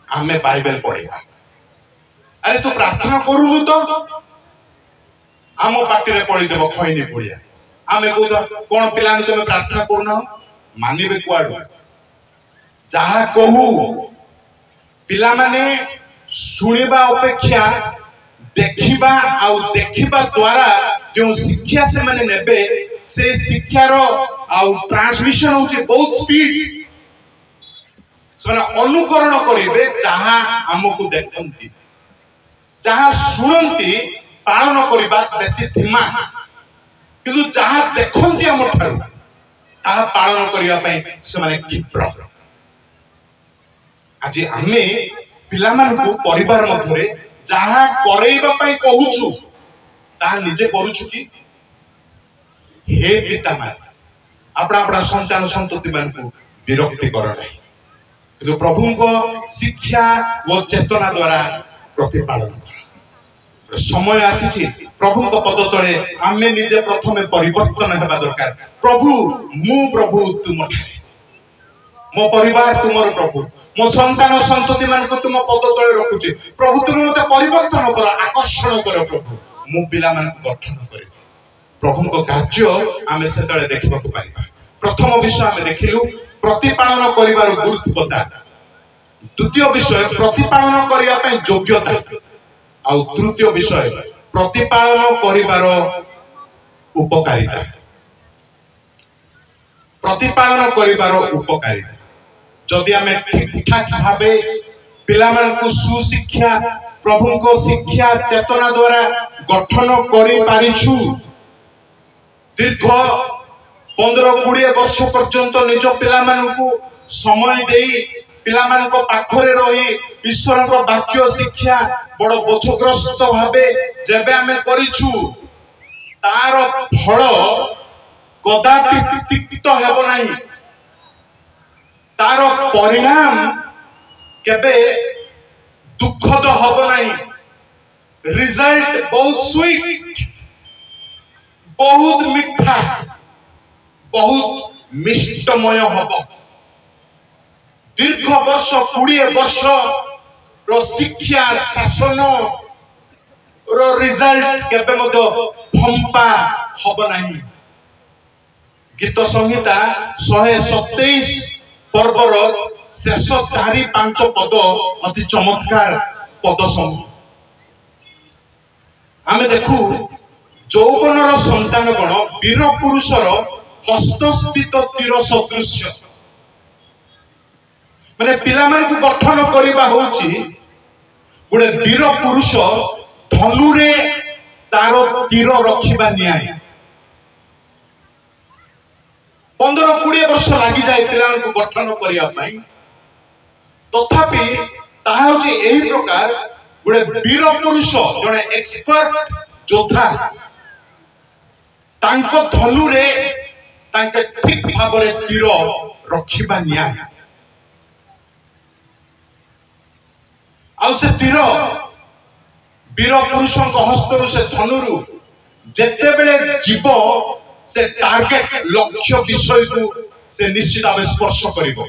आमे बाइबल पढ़िबा अरे तू प्रार्थना करूनु तो आम पार्टी रे पढ़ी देबो खैनी पड़िया आमे कहूछ कोन पिला तुम प्रार्थना करना मानिबे कुआडू जहा कहू पिला माने सुनिबा अपेक्षा देखिबा आउ देखिबा द्वारा जो शिक्षा से माने नेबे से शिक्षार आउ ट्रांसमिशन होचे बहुत स्पीड सना अनुकरण करिवे जहा हमकु देखंती जहा सुनंती पालन करिबा बेसी धीमा किंतु जहा देखंती हम ठारू ताहा पालन करिया पई से माने क्षिप्र आज आमे पिला मानकु परिवार मध्यरे जहा करैबा पई कहूछु ताहा निजे करूछु कि हे पिता मान अपना अपना संतान संतति मानकु विरक्ति कर नाही किंतु प्रभु को शिक्षा व चेतना द्वारा प्रतिपालन समय आसीछि प्रभु को पद तळे आमे निजे प्रथमे परिवर्तन हेबा दरकार प्रभु मु प्रभु तुम ठारे मो परिवार तुमर प्रभु मो संतान संतति मान को तुम पद तळे रखुछि प्रभु तुम मते परिवर्तन कर आकर्षण कर प्रभु मु पिला मान गठन करे प्रभु को कार्य आमे से तळे देखिबा को पारिबा प्रथम विषय आमे देखिलु प्रतिपालन करिवार गुरुत्वता द्वितीय विषय प्रतिपालन करिया पय योग्यता आउ तृतीय विषय प्रतिपालन करिवार उपकारिता प्रतिपालन करिवार उपकारिता जदि आमे ठीक ठाक भाबे पिला मान को सुशिक्षा प्रभु को शिक्षा चेतना द्वारा गठन करि पारिछु दीर्घ 15-20 वर्ष पर्यंत निज पिला मान को समय देई पिला मान को पाखरे रही ईश्वर को वाक्य शिक्षा बड़ बोझग्रस्त भाबे जेबे आमे करिछु तार फल कदापि तिक्त हेबो नाही तार परिणाम केबे दुखद हबो नाही रिजल्ट बहुत स्वीट बहुत मीठा बहुत मिष्टमय हबो दीर्घ वर्ष 20 वर्ष रो शिक्षा शासन रो रिजल्ट केबे मतो फंपा हबो नाही गीत संहिता 127 पर्वर शेष 4-5 पद अति चमत्कार पद समूह आमे देखू यौवनर संतान गण वीर पुरुषर हस्तस्थित तीर सदृश माने पिला मान को गठन करिबा होची गुडे वीर पुरुष धनुरे तार तीर रखिबा न्याय 15-20 वर्ष लागि जाय पिला को गठन करिया पई तथापि ताहा होची एही प्रकार गुडे वीर पुरुष जने एक्सपर्ट योद्धा तांको धनुरे तांके ठीक भाबरे तीर रखिबा न्याय आउ से तीर वीर पुरुषों हस्तरु से धनुरु जेते बेले जीव से टार्गेट लक्ष्य विषय को से निश्चित भाव स्पर्श करिवो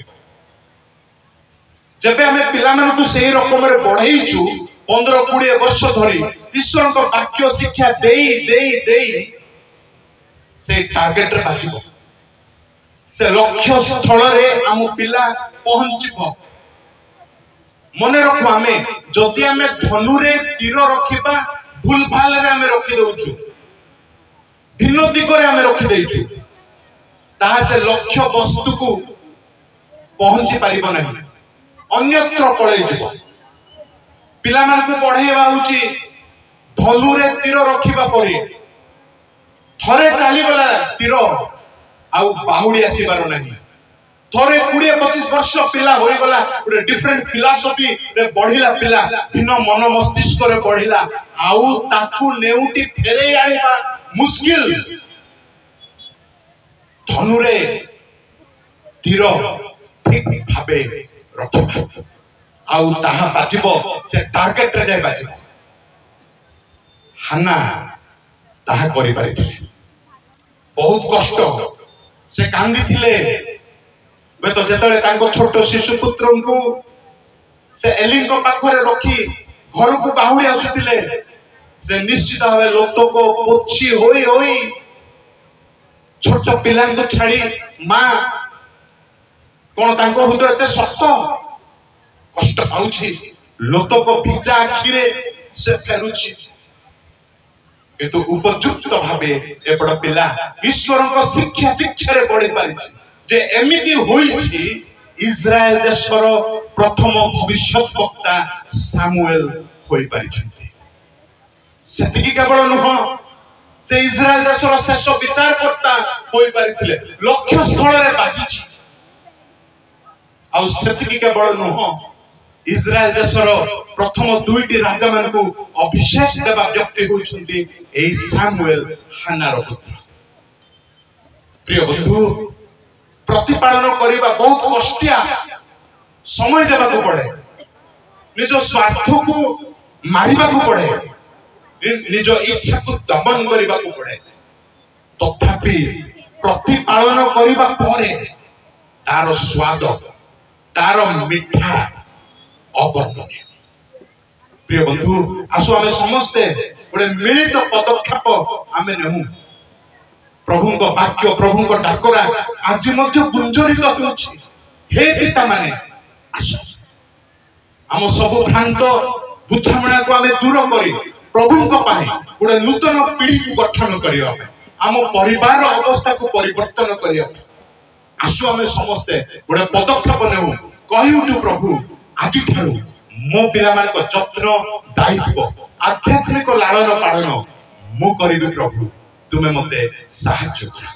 जबे हमें पिला मन को सेही रकम रे बढ़ाईचु 15-20 वर्ष धरी ईश्वर को वाक्य शिक्षा देई देई देई से टार्गेट रे बाजिबो से लक्ष्य स्थल रे हम पिला पहुंचबो मने रखो हमें जदि हमें धनु रे तीर रखिबा भूल भाल रे हमें रखि दउचु भिन्न दिग रे हमें रखि देइचु ताहा से लक्ष्य वस्तु को पहुंची पारिबो नहीं अन्यत्र पळै जिवो पिला मान को पढाइबा होची धनु रे तीर रखिबा परी थरे चाली गला तीर आउ बाहुडी आसीबार नहीं थोड़े 20-25 वर्ष पिला हो गला गोटे डिफरेंट फिलॉसफी रे बढ़िला पिला भिन्न मन मस्तिष्क रे बढ़िला आउ ताकू नेउटी फेरे आनिबा मुश्किल धनुरे तीर ठीक भाबे रखिबा आउ ताहा बाजिबो से टार्गेट रे जाय बाजिबो हाना ताहा करि पारिथिले बहुत कष्ट से कांदी थिले बे तो जेतले तांको छोटो शिशु पुत्र को से एलिंग को पाखरे रखी घर को बाहुरी आसुतिले से निश्चित भावे लोक को पोछि होई होई छोटो पिला को छाड़ी मां कोन तांको हृदय एते सख्त कष्ट पाउछि लोक को भिजा आखिरे से फेरुछि किंतु उपयुक्त भावे एपड़ पिला ईश्वर को शिक्षा दीक्षा रे पढ़ी पारिछि जे एमिति होइछि इस्राएल देशर प्रथम भविष्यवक्ता सामुएल होई पारिछन्ति सेतिकी केवल नुह से इस्राएल देशर शेष विचारकर्ता होई पारिथिले लक्ष्य स्थल रे बाजिछि आ सेतिकी केवल नुह इस्राएल देशर प्रथम दुईटी राजा मान को अभिषेक देवा व्यक्ति होइछन्ति एई सामुएल हानार पुत्र प्रिय बंधु प्रतिपालन करिबा बहुत कष्टिया समय देबा को पड़े निज स्वार्थ को मारिबा को पड़े निज इच्छा को दमन करिबा को पड़े तथापि प्रतिपालन करिबा परे तार स्वाद तार मिठा अवर्णनीय प्रिय बंधु आसु आमे समस्ते गोटे मिलित पदक्षेप आमे नेहु प्रभु को वाक्य प्रभु को डाकरा आज मध्य गुंजरित होछि हे पिता माने आसो हम सब भ्रांत बुझामणा को आमे दूर करी प्रभु को पाए गोटे नूतन पीढ़ी को गठन करियो हम परिवार अवस्था को परिवर्तन करियो आसो आमे समस्ते गोटे पदक्षेप नेहु कहि उठु प्रभु आज ठारू मो पिला मान को जत्न दायित्व आध्यात्मिक लालन पालन मु करिबि प्रभु तुमे मते साहाय्य कर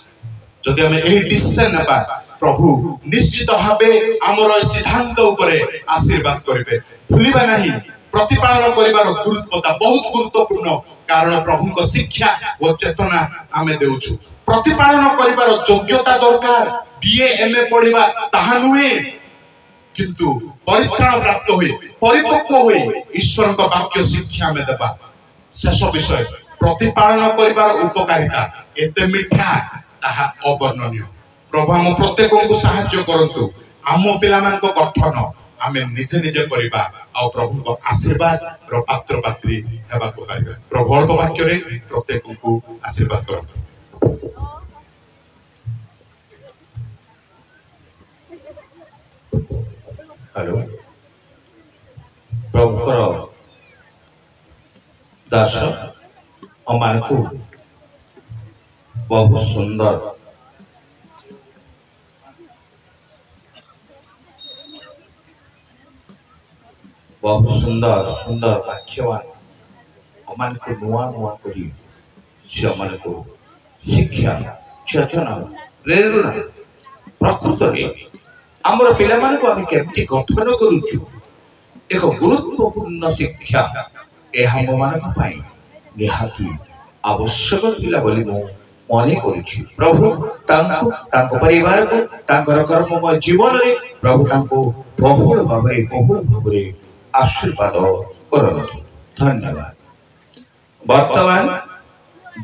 जदि हम एही डिसिजन नबा प्रभु निश्चित भाबे हमर सिद्धांत ऊपर आशीर्वाद करिवे भूलिबा नाही प्रतिपालन करिवार गुरुत्वता बहुत गुरुत्वपूर्ण कारण प्रभु को शिक्षा और चेतना आमे देउछु प्रतिपालन करिवार योग्यता दरकार बीए एमए पढिबा ताहा नुहे किंतु परित्राण प्राप्त हुए परिपक्व हुए ईश्वर का वाक्य शिक्षा में देबा शेष विषय प्रतिपालन करिवार उपकारिता एते मिठा ताहा अवर्णनीय प्रभु हम प्रत्येक को सहाय्य करंतु आम पिला मान को गठन आमे निजे निजे करिबा आ प्रभु को आशीर्वाद रो पात्र पात्री हेबा को पाइबा प्रभु अल्प वाक्य रे प्रत्येक को आशीर्वाद करंतु हेलो प्रभुकर दास अमान को बहुत सुंदर सुंदर वाक्यवान अमान को नुआ नुआ करी से अमान को शिक्षा चेतना प्रेरणा प्रकृत में आमर पिला मान को आम केमती गठन करूछु एक गुरुत्वपूर्ण शिक्षा ए हम मान पाई निहाती आवश्यक पिला बोली मो मने करूछु प्रभु तांको तांको परिवार को तांकर कर्ममय जीवन रे प्रभु तांको बहुल भाबरे आशीर्वाद करंतु धन्यवाद वर्तमान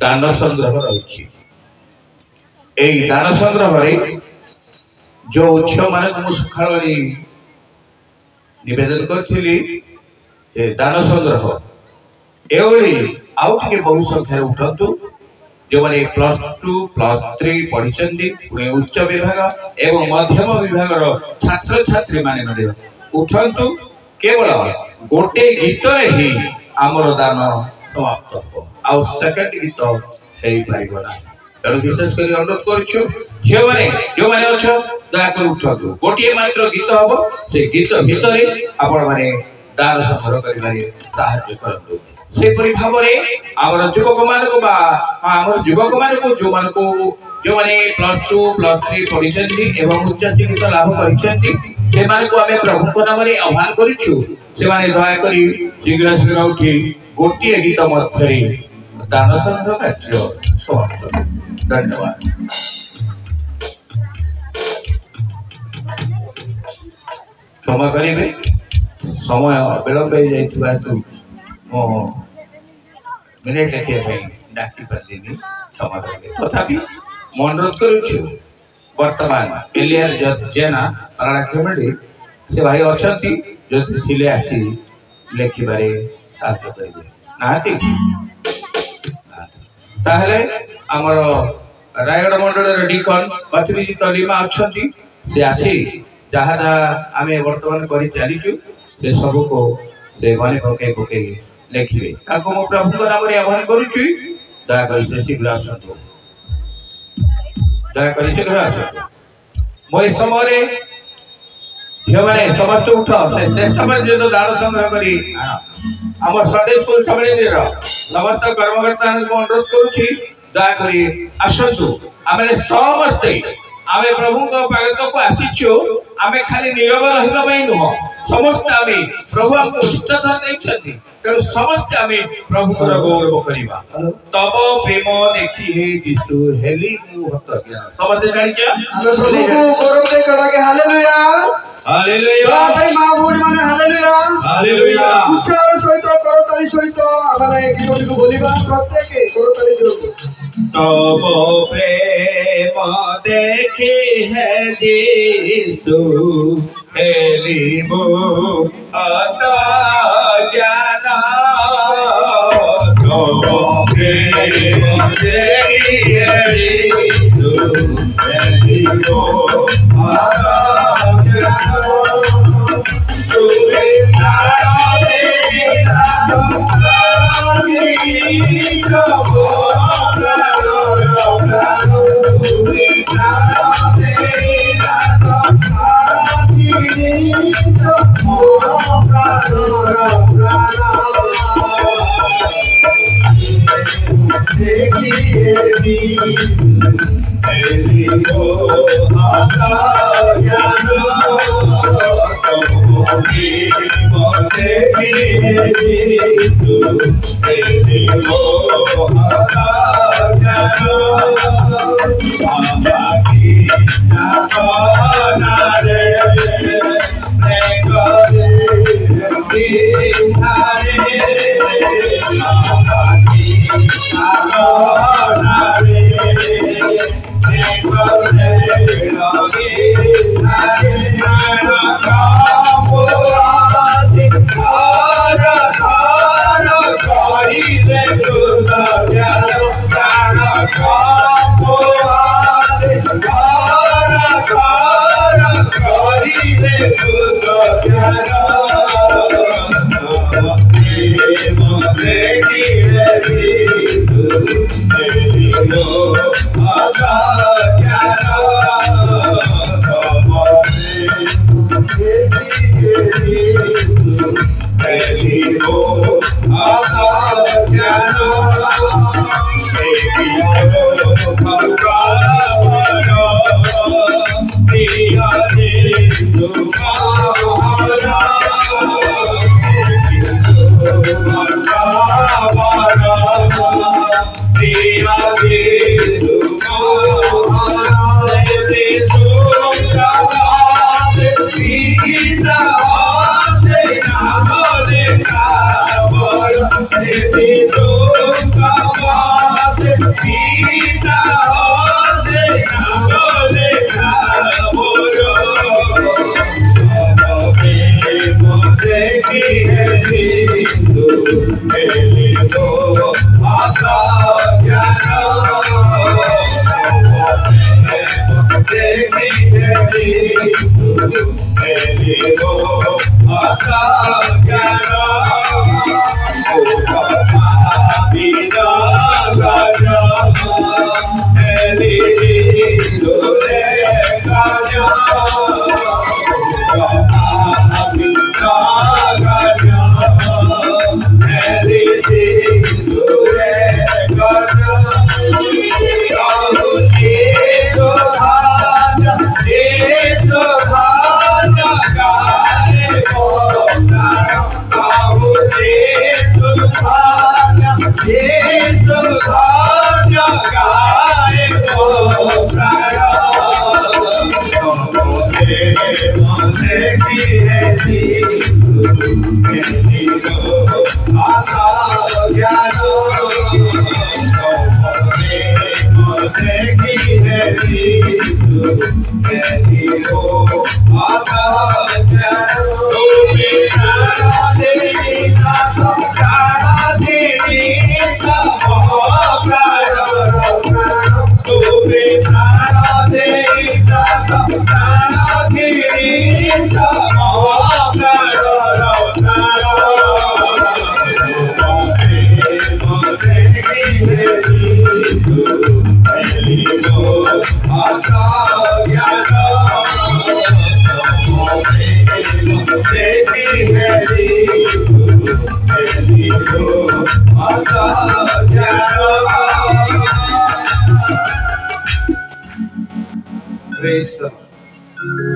दान संग्रह रही एई दान संग्रह रे जो उत्सव मान को सुखाली निवेदन करी दान संग्रह एवरी आउ टिके बहु संख्या उठंतु जो माने +2 +3 पढ़ी उच्च विभाग एवं मध्यम विभाग छात्र छात्री माने उठंतु केवल गोटे गीत ही आमर दान समाप्त हो आउ सेकंड गीत हेई पाइबना तेणु विशेष कर अनुरोध करूँ झील मैंने जो मैंने अच्छा दयाकर उठू गोटे मात्र गीत हम से गीत भितर आपण मैंने दान संग्रह कर सेपरि भाबरे आमर युवक मानको बा आमर युवक मानको जो माने +2 +3 पढिछन्ति एवं उच्च शिक्षा लाभ गरिछन्ति से मानको आमे प्रभुको नामरे आह्वान गरिछु से माने दया करी शीघ्र उठी गोटिए गीत मध्यरे दान संग्रह कार्य समाप्त। धन्यवाद। क्षमा करेंगे समय विलंब हो जाइथिबा हेतु मो मिनिट देखिए डाकी पारिनी क्षमा करेंगे तथापि मैं अनुरोध करुछु वर्तमान एलियर जेना राणाखेमडी से भाई अछंती जो थिले आसी लेखिबारे साहाय्य करिवे नाती ताहले हमर रायगढ़ मंडल डिकन बचुरी तलीमा अछंती से आसी जहाँ आमे वर्तमान करी चलीचु से सब को से गने पके लेखिबे ताको मो प्रभु नाम रे आह्वान करूछु दया करी से शीघ्र आसतु दया करी शीघ्र आसतु मो ए समय झियो माने समस्त उठ से समय जो दान संग्रह करी हमर संडे स्कूल समय रे समस्त कर्मकर्ता को अनुरोध करूछि दया करी आसतु आमे समस्त आमे प्रभु को पागत को आसीछु आमे खाली नीरव रहबा पई नुह समस्त आमे प्रभु हमको शिष्टता दैछथि तेणु समस्त आमे प्रभु को गौरव करिबा तब प्रेम देखि हे यीशु हेली मु हत ज्ञान समस्त जानि क्या प्रभु को गौरव दे करबा के हालेलुया हालेलुया भाई मां बोली माने हालेलुया हालेलुया उच्चारण सहित करताली सहित आमे गीत को बोलिबा प्रत्येक करताली जोर तब प्रेम देखी है यीशु हेली मु हत ज्ञान तब प्रेम देखी है यीशु हेली मु हत ज्ञान तुरे तारा मेरा Hallelujah.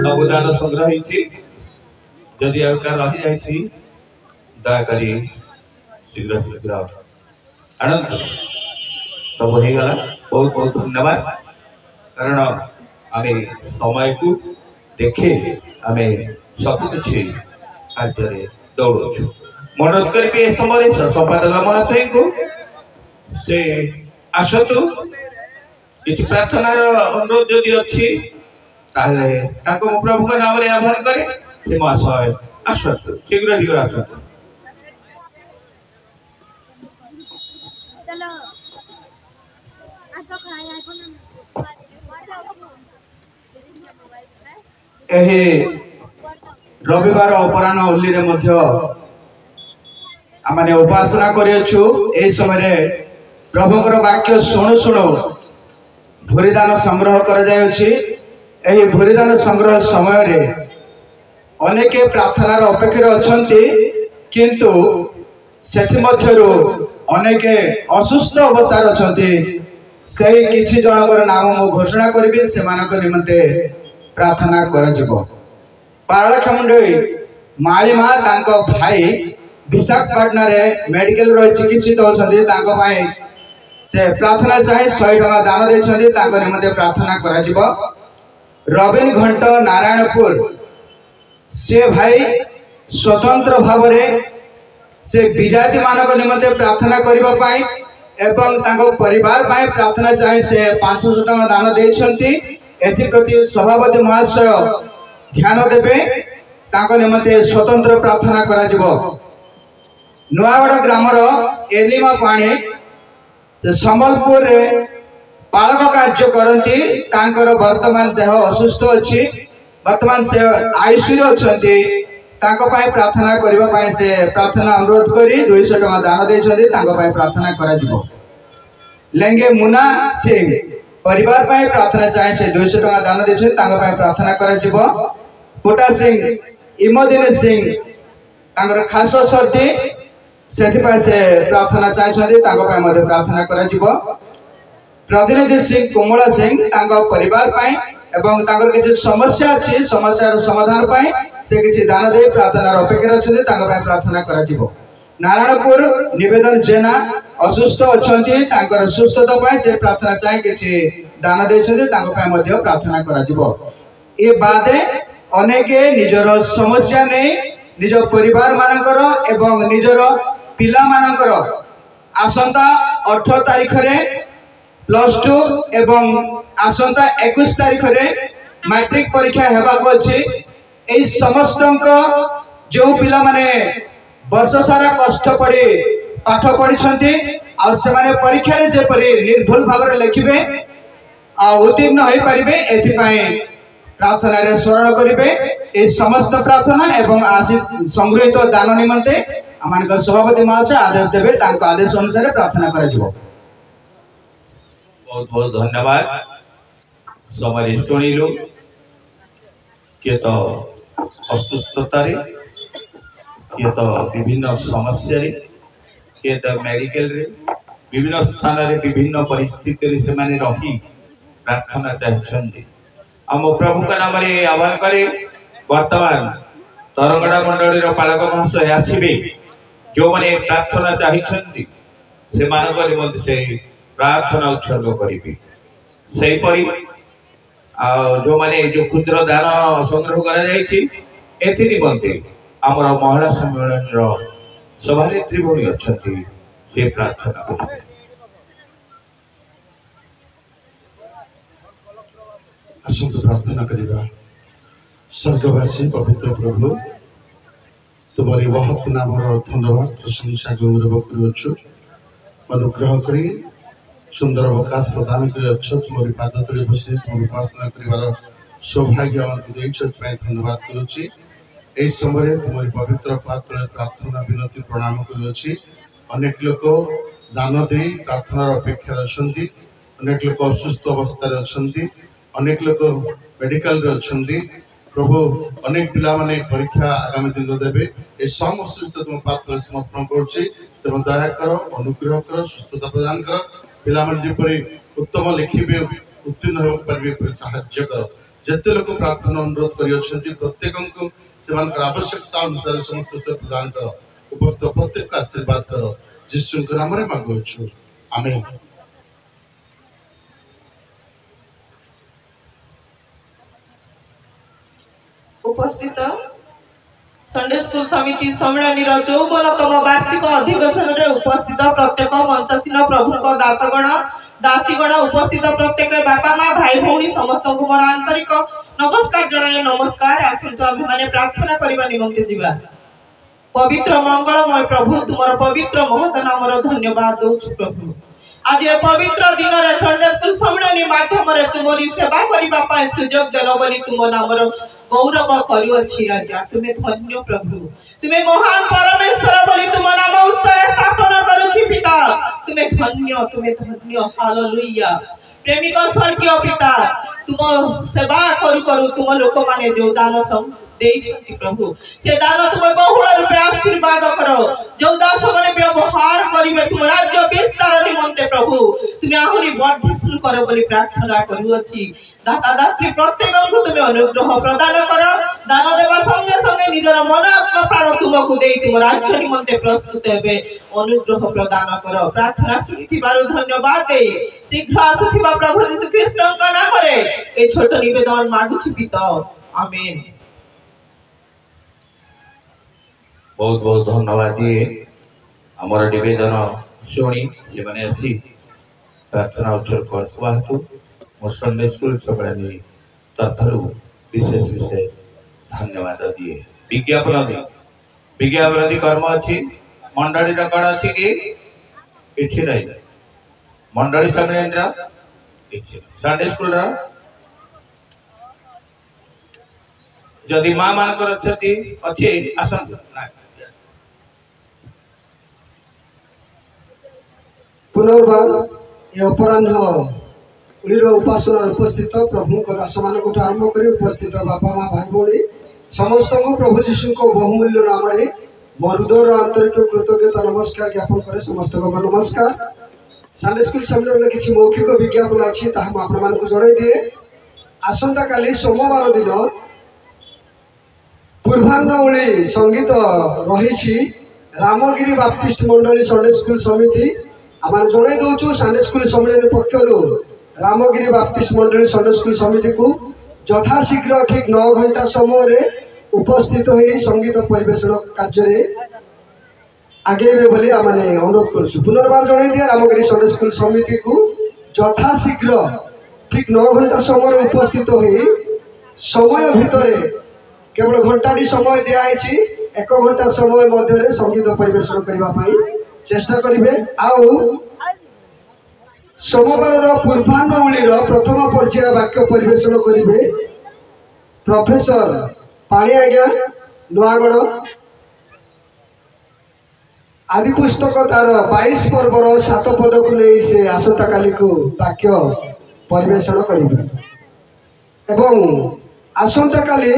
सबुदान संग्रह जदि रही जाती दयाकोरी शीघ्र शीघ्र आनंद सब हो गला। बहुत बहुत धन्यवाद कारण आम समय को देखे आम सब किसी कार्य दौड़ू मन करी समय संपादक महाशय को से आसतु किसी प्रार्थनार अनुरोध जदि अच्छी प्रभु का नाम आह्वान करे से महाशय आसतु शीघ्र शीघ्र आसतु। रविवार अपराह होली आमने उपासना कर समय प्रभुकर वाक्य शुणु शुणु भूरिदान संग्रह कर भूरिदान संग्रह समय रे अनेक प्रार्थनार अपेक्षा अच्छा किंतु अनेक असुस्थ अवस्था अच्छा से किसी जनकर नाम मु घोषणा करी से निमंते प्रार्थना कर पारलाखमुंडी मालीमा भाई विशाखापाटना रे मेडिकल रो चिकित्सित होती से प्रार्थना चाहे 100 टका दान देते निमंते प्रार्थना कर रवीन घंट नारायणपुर से भाई स्वतंत्र भाव से विजाति मानक निमंते प्रार्थना करने एवं परिवार प्रार्थना चाहे से 500 टका दान देते एप्रति सभापति महाशय ध्यान देवे निमंते स्वतंत्र प्रार्थना कर नुआगढ़ ग्रामर एलिमा पाणी संबलपुर पालक कार्य करती वर्तमान देह असुस्थ अच्छी वर्तमान से आईसीयू अच्छा प्रार्थना करने से प्रार्थना अनुरोध कर 200 टका दान देते प्रार्थना कर लेंगे मुना सिंह परिवार प्रार्थना चाहे से 200 टका दान देते प्रार्थना कर पुटा सिंह इमोदिन सिंह खास सर्दी से प्रार्थना चाहिए प्रार्थना कर प्रतिनिधि सिंह कोमला सिंह परिवार एवं किसी समस्या अच्छी समस्या समाधान से किसी दान दे प्रार्थना अपेक्षा अच्छे प्रार्थना कर नारायणपुर निवेदन जेना असुस्थ अच्छा सुस्थता से प्रार्थना चाहे किसी दान देते प्रार्थना कर बादे अनेक निजर समस्या नहीं निज परिवार मानकर एवं निजर पिला मानकर आसंता 18 तारीख रे +2 एवं आसंता 21 तारीख रे मैट्रिक परीक्षा हेबाक अछि एई समस्त जो पिला माने वर्ष सारा कष्ट पड़ी पाठ पढ़ी आ से माने परीक्षा रे जेपरि निर्भुल भाव रे लिखिबे आ उत्तीर्ण होई परिबे एथिपाई प्रार्थना रे स्मरण करिवे ए समस्त प्रार्थना एवं आशीष संग्रहित दान निमंते आमान सभापति महाशय आदेश देवे आदेश अनुसार प्रार्थना कर बहुत बहुत धन्यवाद समय शुणिलु किए तो असुस्थता किए तो विभिन्न समस्या किए तो मेडिकल रे विभिन्न स्थान रे विभिन्न परिस्थिति रे से माने रही प्रार्थना चाहते आम प्रभु का नाम आह्वान करे वर्तमान तरंगड़ा मंडली पालक महाशय आसवे जो मैंने प्रार्थना चाहिए से प्रार्थना उत्सर्ग करी जो माने जो क्षुद्र दान संग्रह करा निमंते आमर महिला सम्मेलन सभानेत्री भूमि अच्छा से प्रार्थना करें। आसंत प्रार्थना करवा। स्वर्गवासी पवित्र प्रभु तुम्हारी बहुत नाम धन्यवाद प्रशंसा गौरव करुचु अनुग्रह करी सुंदर अवकाश प्रदान कर तुम्हारी पाद तले बसी तुम उपासना कर सौभाग्य धन्यवाद करुच्ची। यही समय तुम्हारी पवित्र पात्र प्रार्थना विनती प्रणाम करुच्ची। अनेक लोक दान दे प्रार्थना अपेक्षा अच्छा, अनेक लोक असुस्थ अवस्था अच्छा, अनेक लोक मेडिकल अच्छा। प्रभु अनेक पिला माने परीक्षा आगामी दिन देवे ए समस्त तुम पात्र समर्पण करुच्ची। तुम दया कर अनुग्रह कर सुस्थता प्रदान कर पिला माने जेपरि उत्तम लिखिबे उत्तीर्ण हो पारे साहाय्य कर। जते लोक प्रार्थना अनुरोध कर प्रत्येक से आवश्यकता अनुसार समस्त प्रदान कर उपस्थित प्रत्येक आशीर्वाद कर यीशु के नाम रे मांगुछु आमेन। उपस्थित संडे स्कूल समिति सम्मेलन चौवनतम वार्षिक अधिवेशन में उपस्थित प्रत्येक मंचशील प्रभु दासगण दासीगण उपस्थित प्रत्येक बापा माँ भाई भौणी समस्त को मोर आंतरिक नमस्कार जनाए। नमस्कार आसंतु आम मैंने प्रार्थना करने निमंते दिवा। पवित्र मंगलमय प्रभु तुम पवित्र महत नाम धन्यवाद दौचु प्रभु। आज ये पवित्र दिन रे संडे स्कूल सम्मेलन माध्यम तुमरी सेवा करने सुजोग देल बोली तुम नाम गौरव करुअछि राजा। तुम्हें धन्य प्रभु, तुम्हें महान परमेश्वर बोली तुम नाम उत्तर स्थापन करुछि पिता। तुम्हें धन्य हालेलुया। प्रेमिक स्वर्गीय पिता तुम सेवा करू करू तुम लोक माने जो दान सब देइछंती प्रभु से दान तुम बहुल रूपे आशीर्वाद करो। जो दास माने व्यवहार करिवे तुम राज्य विस्तार निमंते प्रभु तुम्हें आहुरी वर्धिष्णु करो बोली प्रार्थना करूअछि। दाता दात्री प्रत्येक को तुम्हें अनुग्रह प्रदान कर। दान देवा संगे संगे निजर मन आत्मा प्राण तुमको दे तुम राज्य निमंते प्रस्तुत हेबे अनुग्रह प्रदान कर। प्रार्थना सुनिथिबारु धन्यवाद दे शीघ्र आसुथिबा प्रभु यीशु ख्रीष्टଙ୍କ नामରେ ए छोट निवेदन मागुछि पिता आमेन। बहुत बहुत धन्यवाद दिए आमर निवेदन शुणी से मैंने आसी प्रार्थना उत्सव कर संडे स्कूल सम्मेलन तरफ विशेष विशेष धन्यवाद दिए। विज्ञापन कर्म अच्छी मंडली कौन अच्छी कि नहीं मंडली सम्मेलन संडे स्कूल जदि माँ मान अच्छे आसतु पुनर्बार ये अपराह उड़ीर उपासना उपस्थित प्रभु दास मान आरंभ कर उपस्थित बापा माँ भाई भाई समस्त को प्रभु जीशु को बहुमूल्य नाम मरुदर आंतरिक कृतज्ञता नमस्कार ज्ञापन करे। समस्त को नमस्कार। संडे स्कूल सम्मेलन किसी मौखिक विज्ञापन अच्छी आपको जन दिए। आसंता काली सोमवार दिन पूर्वाह्न संगीत रही रामगिरी बाप्टिस्ट मंडली संडे स्कूल समिति आम जन दौचु। संडे स्कूल सम्मेलन पक्षर रामगिरी बाप्टिस्ट मंडली संडे स्कूल समिति को यथाशीघ्र ठीक 9 घंटा समय उपस्थित हो संगीत परिवेशन कार्य आगे बोली आम अनुरोध कर। पुनर्बार जन दिया रामगिरी संडे स्कूल समिति को यथाशीघ्र ठीक 9 घंटा समय उपस्थित हो समय भितर केवल घंटाटी समय दिखाई 1 घंटा समय मध्य संगीत परिवेशन करने चेष्टा करेंगे। सोमवार पूर्वाह्न प्रथम पर्याय वाक्य परिवेशन करेंगे प्रोफेसर पाणी आज्ञा नुआगढ़। आदि पुस्तक तार 22 पर्वर 7 पद को नहीं से आसंता काली को वाक्य परिवेशन करेंगे एवं आसंता काली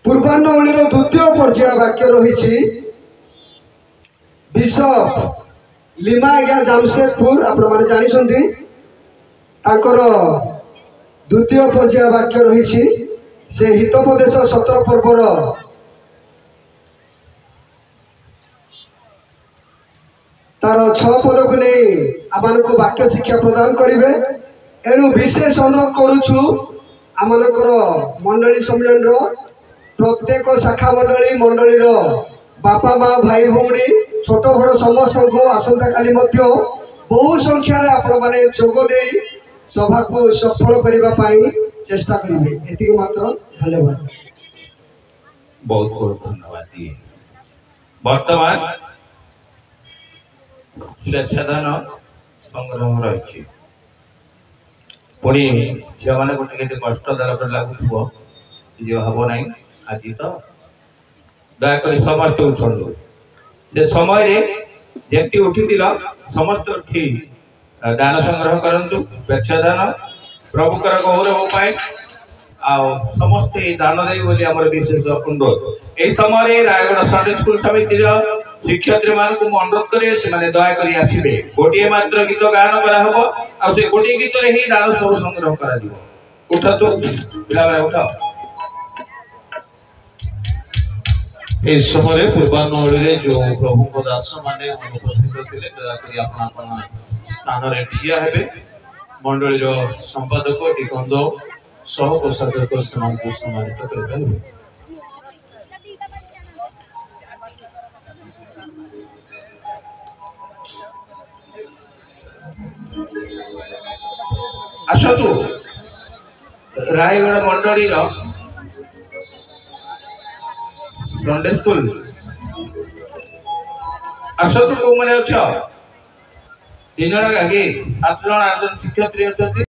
पूर्वाह्न द्वितीय पर्याय वाक्य रही बिशप लिमा आज्ञा जामशेदपुर आपण जानी द्वितीय पर्याय वाक्य रही से हितोपदेश 17 पर्वर तार 6 पद को नहीं आम को वाक्य शिक्षा प्रदान करेंगे एणु विशेष अनुरोध करुचु आमनकर मंडली सम्मेलन प्रत्येक शाखा मंडली मंडलीर बापा माँ भाई भौणी छोट बड़ समस्त को आसंता काली बहु संख्यार आपण मैंने जोगदे सभा को सफल करने चेष्टा करेंगे। एति मात्र धन्यवाद। बहुत बहुत धन्यवाद दिए। वर्तमान सुरक्षादान संग्रह रही पुणी झील मैंने गोटे कष्ट दर लगुव हम ना आज तो दयाक समस्त उठू से समय जमी उठी समस्त उठी दान संग्रह करूँ प्रेक्षादान प्रभुकर गौरव पाए समस्ते दान दे आम विशेष अनुरोध। यही समय रायगढ़ संडे स्कूल समिति शिक्षयित्री मान को अनुरोध करे दयाक आसवे गोटे मात्र गीत गायन कराहब आ गोटे गीत ही दान सब संग्रह कर उठ तो पिला उठ इस समय पूर्वाह्न जो प्रभु दास माने उपस्थित थे दयाकोरी स्थान ठिया हेबे मंडली संपादक निकंद सह कोषाध्यक्ष को सम्मानित करेंगे। आसतु रायगढ़ मंडली संडे स्कूल आसतु को मैंने 3 जन आगे 7 जन 8 जन शिक्षयित्री अच्छा।